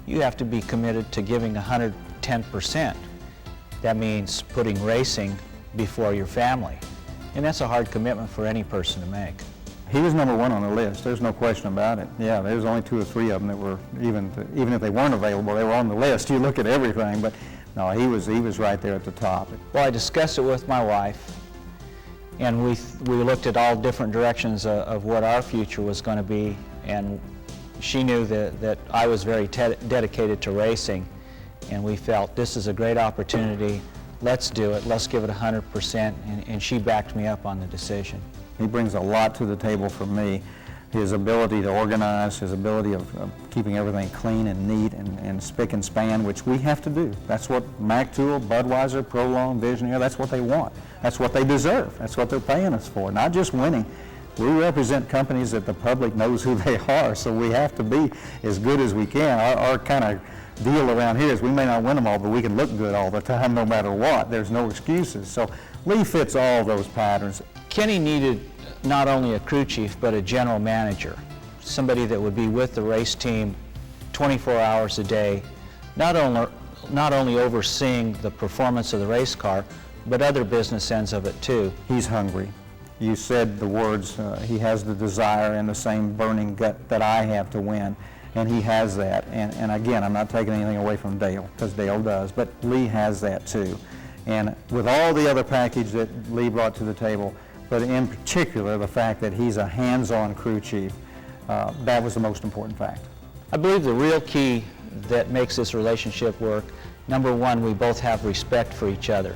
you have to be committed to giving 110%. That means putting racing before your family. And that's a hard commitment for any person to make. He was number one on the list. There's no question about it. Yeah, there was only 2 or 3 of them that were, even if they weren't available, they were on the list. You look at everything, but no, he was right there at the top. Well, I discussed it with my wife, and we looked at all different directions of what our future was going to be, and she knew that I was very dedicated to racing, and we felt this is a great opportunity. Let's do it. Let's give it 100%, and she backed me up on the decision. He brings a lot to the table for me. His ability to organize, his ability of keeping everything clean and neat and spick and span, which we have to do. That's what Mac Tool, Budweiser, Prolong, Visionaire, that's what they want. That's what they deserve. That's what they're paying us for, not just winning. We represent companies that the public knows who they are, so we have to be as good as we can. Our kind of deal around here is we may not win them all, but we can look good all the time no matter what. There's no excuses. So Lee fits all those patterns. Kenny needed not only a crew chief, but a general manager, somebody that would be with the race team 24 hours a day, not only overseeing the performance of the race car, but other business ends of it too. He's hungry. You said the words, he has the desire and the same burning gut that I have to win, and he has that. And again, I'm not taking anything away from Dale, because Dale does, but Lee has that too. And with all the other package that Lee brought to the table, but in particular the fact that he's a hands-on crew chief, that was the most important fact. I believe the real key that makes this relationship work, number one, we both have respect for each other.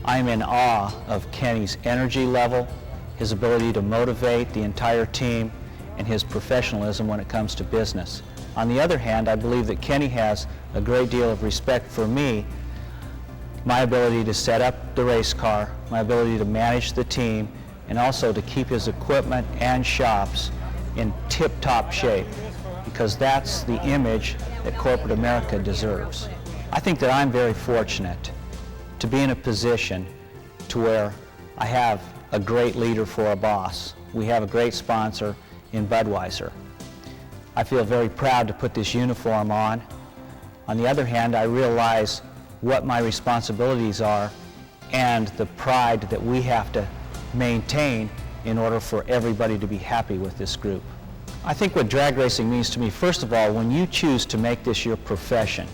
I'm in awe of Kenny's energy level, his ability to motivate the entire team, and his professionalism when it comes to business. On the other hand, I believe that Kenny has a great deal of respect for me, my ability to set up the race car, my ability to manage the team, and also to keep his equipment and shops in tip-top shape, because that's the image that corporate America deserves. I think that I'm very fortunate to be in a position to where I have a great leader for a boss. We have a great sponsor in Budweiser. I feel very proud to put this uniform on. On the other hand, I realize what my responsibilities are and the pride that we have to maintain in order for everybody to be happy with this group. I think what drag racing means to me, first of all, when you choose to make this your profession,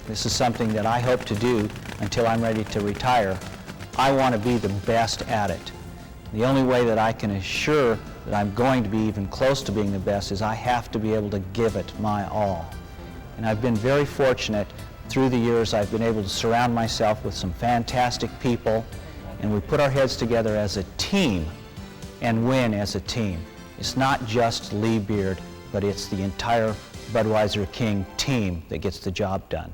this is something that I hope to do until I'm ready to retire. I want to be the best at it. The only way that I can assure that I'm going to be even close to being the best is I have to be able to give it my all. And I've been very fortunate through the years. I've been able to surround myself with some fantastic people, and we put our heads together as a team and win as a team. It's not just Lee Beard, but it's the entire Budweiser King team that gets the job done.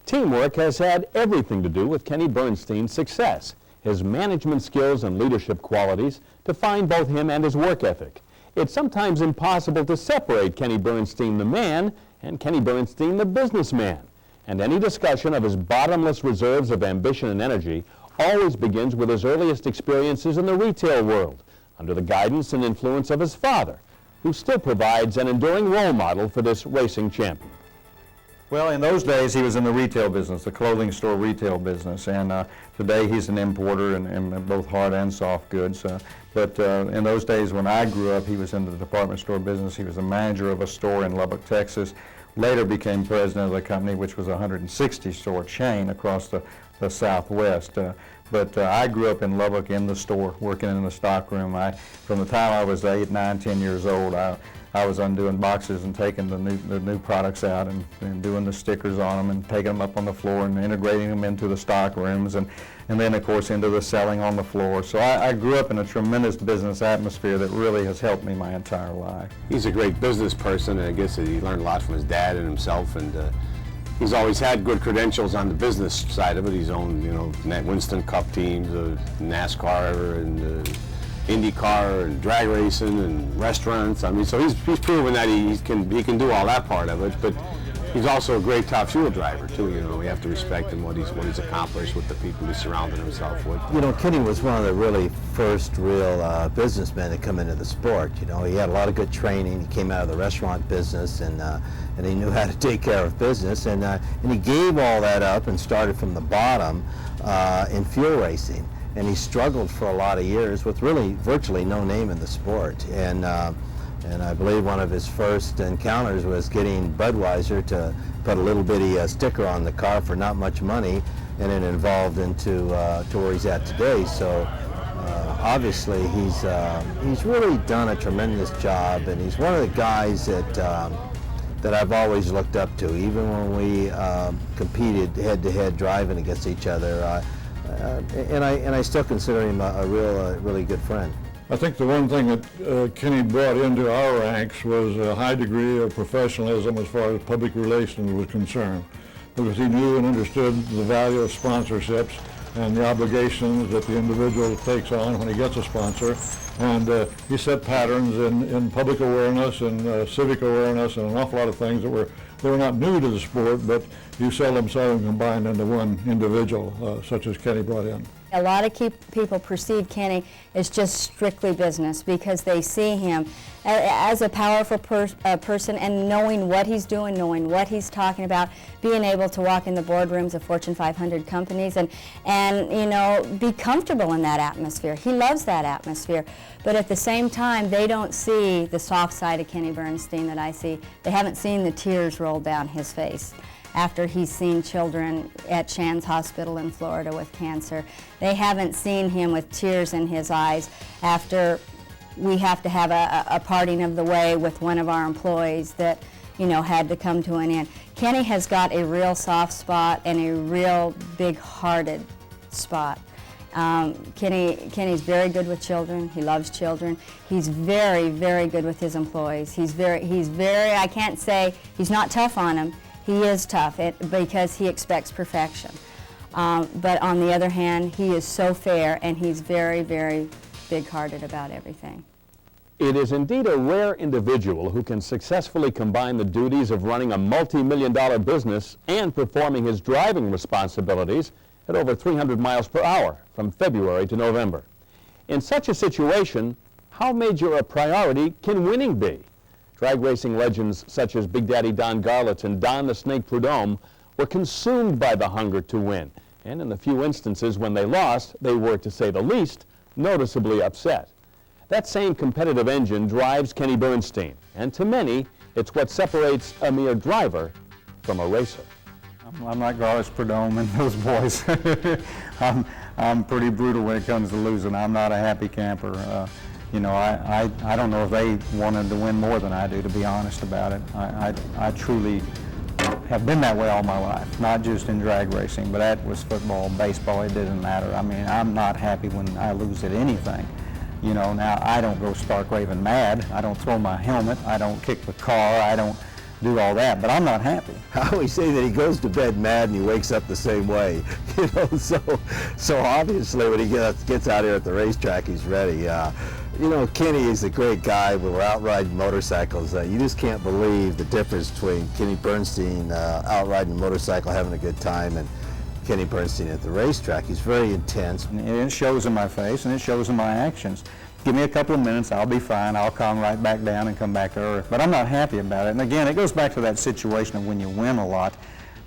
Teamwork has had everything to do with Kenny Bernstein's success. His management skills and leadership qualities define both him and his work ethic. It's sometimes impossible to separate Kenny Bernstein the man and Kenny Bernstein the businessman. And any discussion of his bottomless reserves of ambition and energy always begins with his earliest experiences in the retail world, under the guidance and influence of his father, who still provides an enduring role model for this racing champion. Well, in those days, he was in the retail business, the clothing store retail business, and today he's an importer in both hard and soft goods. But in those days when I grew up, he was in the department store business. He was a manager of a store in Lubbock, Texas, later became president of the company, which was a 160-store chain across the Southwest. But I grew up in Lubbock in the store, working in the stockroom. From the time I was 8, 9, 10 years old, I was undoing boxes and taking the new products out and doing the stickers on them and taking them up on the floor and integrating them into the stock rooms and then, of course, into the selling on the floor. So I grew up in a tremendous business atmosphere that really has helped me my entire life. He's a great business person, and I guess he learned a lot from his dad and himself, and he's always had good credentials on the business side of it. He's owned, Winston Cup teams, NASCAR, and IndyCar, and drag racing, and restaurants. I mean, so he's proven that he can do all that part of it. But He's also a great top fuel driver too. You know, we have to respect him, what he's accomplished with the people he's surrounded himself with. You know, Kenny was one of the really first real businessmen to come into the sport. You know, he had a lot of good training. He came out of the restaurant business, and he knew how to take care of business, and he gave all that up and started from the bottom in fuel racing. And he struggled for a lot of years with really virtually no name in the sport. And I believe one of his first encounters was getting Budweiser to put a little bitty sticker on the car for not much money, and it evolved into to where he's at today. So obviously he's really done a tremendous job, and he's one of the guys that I've always looked up to, even when we competed head-to-head driving against each other. And I still consider him a really good friend. I think the one thing that Kenny brought into our ranks was a high degree of professionalism as far as public relations was concerned, because he knew and understood the value of sponsorships and the obligations that the individual takes on when he gets a sponsor. And he set patterns in public awareness and civic awareness and an awful lot of things that were not new to the sport, but you seldom saw them combined into one individual, such as Kenny brought in. A lot of people perceive Kenny as just strictly business because they see him as a powerful person, and knowing what he's doing, knowing what he's talking about, being able to walk in the boardrooms of Fortune 500 companies and you know, be comfortable in that atmosphere. He loves that atmosphere. But at the same time, they don't see the soft side of Kenny Bernstein that I see. They haven't seen the tears roll down his face after he's seen children at Shands Hospital in Florida with cancer. They haven't seen him with tears in his eyes after we have to have a parting of the way with one of our employees that, you know, had to come to an end. Kenny has got a real soft spot and a real big-hearted spot. Kenny's very good with children. He loves children. He's very, very good with his employees. He's very, I can't say he's not tough on them. He is tough because he expects perfection. But on the other hand, he is so fair, and he's very, very big-hearted about everything. It is indeed a rare individual who can successfully combine the duties of running a multi-million-dollar business and performing his driving responsibilities at over 300 miles per hour from February to November. In such a situation, how major a priority can winning be? Drag racing legends such as Big Daddy Don Garlits and Don the Snake Prudhomme were consumed by the hunger to win, and in the few instances when they lost, they were, to say the least, noticeably upset. That same competitive engine drives Kenny Bernstein, and to many, it's what separates a mere driver from a racer. I'm like Garlits, Prudhomme, and those boys. I'm pretty brutal when it comes to losing. I'm not a happy camper. You know, I don't know if they wanted to win more than I do, to be honest about it. I truly have been that way all my life, not just in drag racing, but that was football, baseball, it didn't matter. I mean, I'm not happy when I lose at anything. You know, now I don't go stark raving mad. I don't throw my helmet. I don't kick the car. I don't do all that, but I'm not happy. I always say that he goes to bed mad and he wakes up the same way. You know, so obviously when he gets out here at the racetrack, he's ready. You know, Kenny is a great guy when we're out riding motorcycles. You just can't believe the difference between Kenny Bernstein out riding a motorcycle, having a good time, and Kenny Bernstein at the racetrack. He's very intense. And it shows in my face and it shows in my actions. Give me a couple of minutes, I'll be fine. I'll calm right back down and come back to earth. But I'm not happy about it. And again, it goes back to that situation of when you win a lot,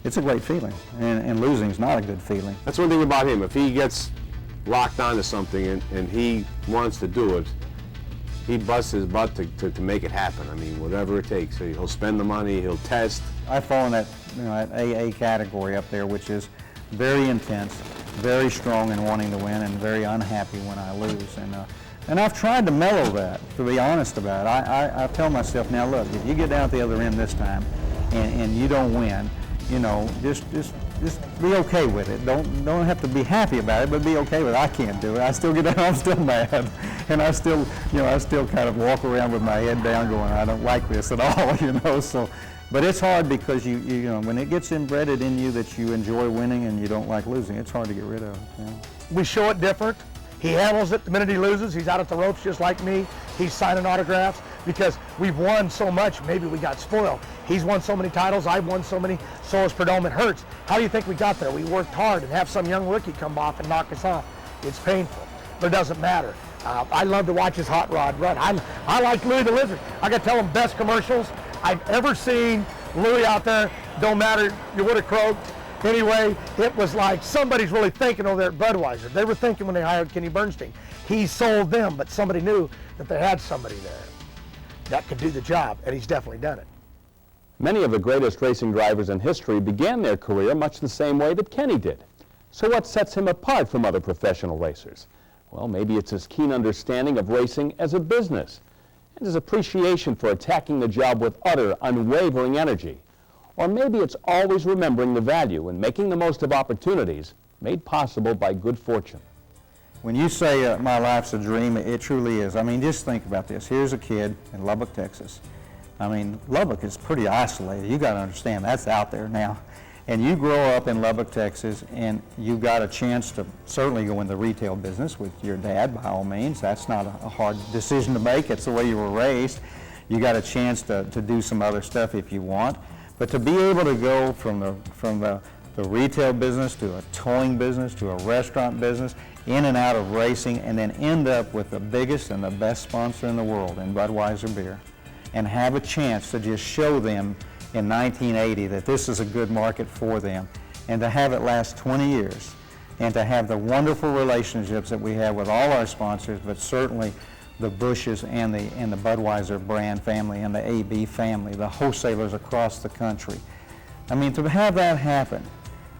it's a great feeling. And losing is not a good feeling. That's one thing about him. If he gets locked onto something and he wants to do it, he busts his butt to make it happen. I mean, whatever it takes. He'll spend the money, he'll test. I fall in that, you know, that AA category up there, which is very intense, very strong in wanting to win, and very unhappy when I lose. And I've tried to mellow that, to be honest about it. I tell myself, now look, if you get down at the other end this time and you don't win, you know, just be okay with it. Don't have to be happy about it, but be okay with it. I can't do it. I still get down, I'm still mad. And I still kind of walk around with my head down going, I don't like this at all, you know. So, but it's hard because you know, when it gets embedded in you that you enjoy winning and you don't like losing, it's hard to get rid of it. You know? We show it different. He handles it the minute he loses. He's out at the ropes just like me. He's signing autographs. because we've won so much, maybe we got spoiled. He's won so many titles, I've won so many, so has Perdomo. It hurts. How do you think we got there? We worked hard, and have some young rookie come off and knock us off. It's painful, but it doesn't matter. I love to watch his hot rod run. I like Louis the Lizard. I got to tell him, best commercials I've ever seen. Louis out there, don't matter, you would have croaked. Anyway, it was like somebody's really thinking over there at Budweiser. They were thinking when they hired Kenny Bernstein. He sold them, but somebody knew that they had somebody there that could do the job, and he's definitely done it. Many of the greatest racing drivers in history began their career much the same way that Kenny did. So what sets him apart from other professional racers? Well, maybe it's his keen understanding of racing as a business and his appreciation for attacking the job with utter, unwavering energy. Or maybe it's always remembering the value and making the most of opportunities made possible by good fortune. When you say my life's a dream, it truly is. I mean, just think about this. Here's a kid in Lubbock, Texas. I mean, Lubbock is pretty isolated. You got to understand, that's out there now. And you grow up in Lubbock, Texas, and you got a chance to certainly go in the retail business with your dad, by all means. That's not a hard decision to make. It's the way you were raised. You got a chance to do some other stuff if you want. But to be able to go from the retail business to a towing business to a restaurant business, in and out of racing, and then end up with the biggest and the best sponsor in the world in Budweiser beer, and have a chance to just show them in 1980 that this is a good market for them, and to have it last 20 years, and to have the wonderful relationships that we have with all our sponsors, but certainly the Bushes and the Budweiser brand family and the AB family, the wholesalers across the country. I mean, to have that happen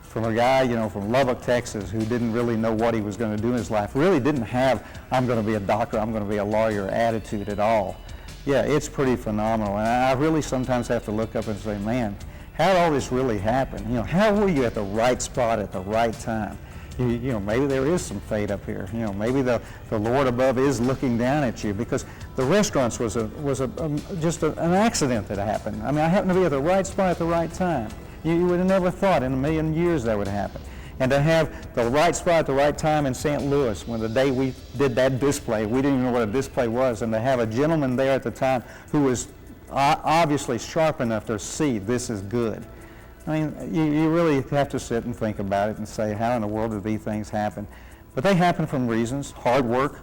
from a guy, you know, from Lubbock, Texas, who didn't really know what he was going to do in his life, really didn't have, I'm going to be a doctor, I'm going to be a lawyer attitude at all. Yeah, it's pretty phenomenal. And I really sometimes have to look up and say, man, how did all this really happen? You know, how were you at the right spot at the right time? You know, maybe there is some fate up here. You know, maybe the Lord above is looking down at you, because the restaurants was just an accident that happened. I mean, I happened to be at the right spot at the right time. You would have never thought in a million years that would happen. And to have the right spot at the right time in St. Louis, when the day we did that display, we didn't even know what a display was, and to have a gentleman there at the time who was obviously sharp enough to see this is good. I mean, you really have to sit and think about it and say, how in the world do these things happen? But they happen from reasons: hard work,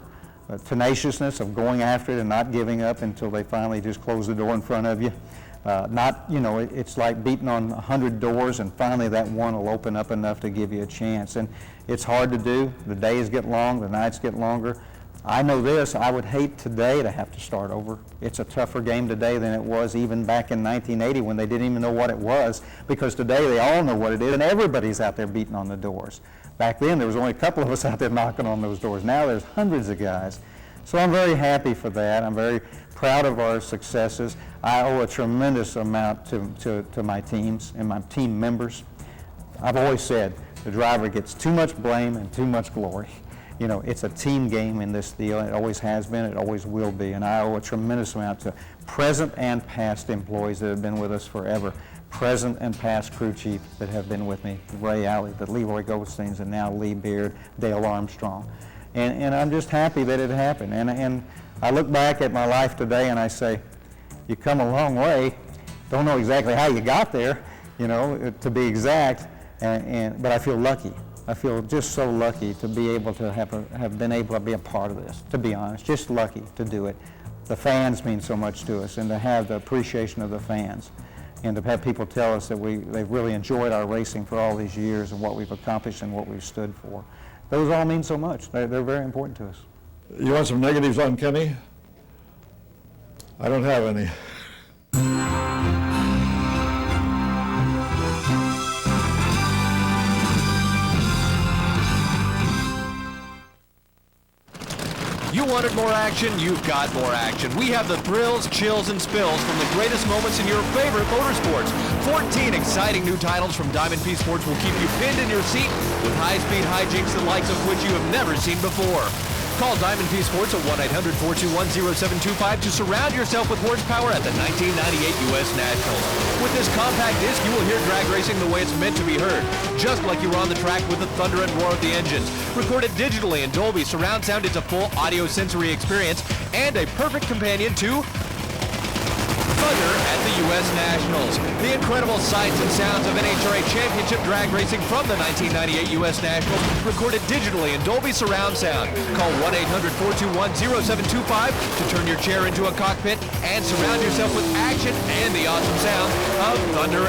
tenaciousness of going after it and not giving up until they finally just close the door in front of you. It's like beating on 100 doors and finally that one will open up enough to give you a chance. And it's hard to do. The days get long, the nights get longer. I know this, I would hate today to have to start over. It's a tougher game today than it was even back in 1980 when they didn't even know what it was, because today they all know what it is and everybody's out there beating on the doors. Back then there was only a couple of us out there knocking on those doors. Now there's hundreds of guys. So I'm very happy for that. I'm very proud of our successes. I owe a tremendous amount to my teams and my team members. I've always said the driver gets too much blame and too much glory. You know, it's a team game in this deal. It always has been, it always will be. And I owe a tremendous amount to present and past employees that have been with us forever. Present and past crew chiefs that have been with me. Ray Alley, the Leroy Goldsteins, and now Lee Beard, Dale Armstrong. And I'm just happy that it happened. And I look back at my life today and I say, you come a long way. Don't know exactly how you got there, you know, to be exact, but I feel lucky. I feel just so lucky to be able to have been able to be a part of this, to be honest, just lucky to do it. The fans mean so much to us, and to have the appreciation of the fans, and to have people tell us that they've really enjoyed our racing for all these years and what we've accomplished and what we've stood for. Those all mean so much. They're very important to us. You want some negatives on Kenny? I don't have any. You wanted more action, you've got more action. We have the thrills, chills, and spills from the greatest moments in your favorite motorsports. 14 exciting new titles from Diamond P Sports will keep you pinned in your seat with high-speed hijinks the likes of which you have never seen before. Call Diamond P Sports at 1-800-421-0725 to surround yourself with horsepower at the 1998 U.S. Nationals. With this compact disc, you will hear drag racing the way it's meant to be heard, just like you were on the track with the thunder and roar of the engines. Recorded digitally in Dolby Surround Sound, it's a full audio sensory experience and a perfect companion to Thunder at the U.S. Nationals. The incredible sights and sounds of NHRA Championship drag racing from the 1998 U.S. Nationals recorded digitally in Dolby Surround Sound. Call 1-800-421-0725 to turn your chair into a cockpit and surround yourself with action and the awesome sounds of Thunder.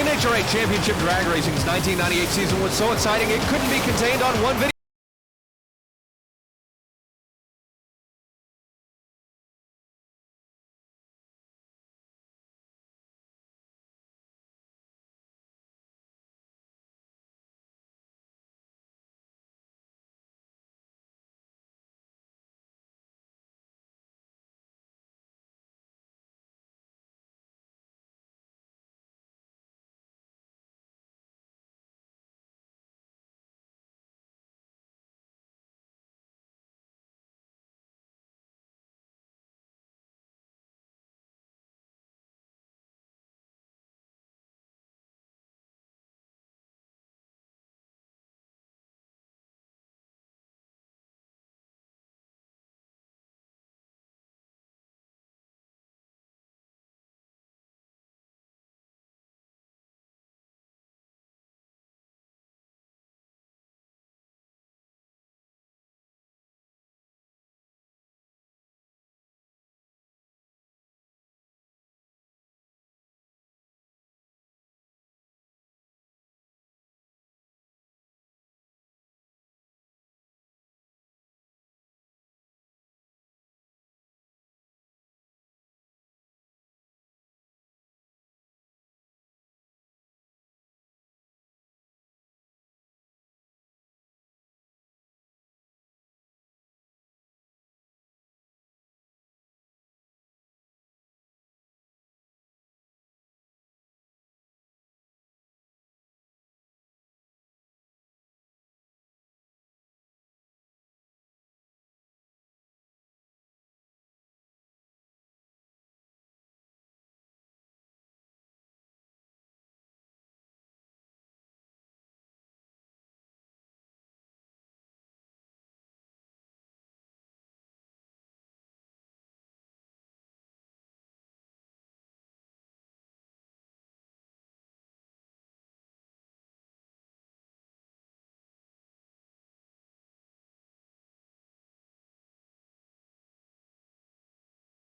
NHRA Championship drag racing's 1998 season was so exciting it couldn't be contained on one video.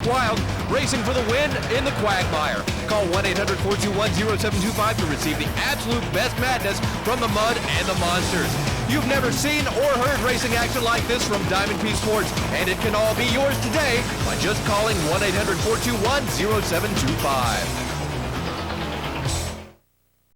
Wild, racing for the win in the quagmire. Call 1-800-421-0725 to receive the absolute best madness from the mud and the monsters. You've never seen or heard racing action like this from Diamond P Sports, and it can all be yours today by just calling 1-800-421-0725.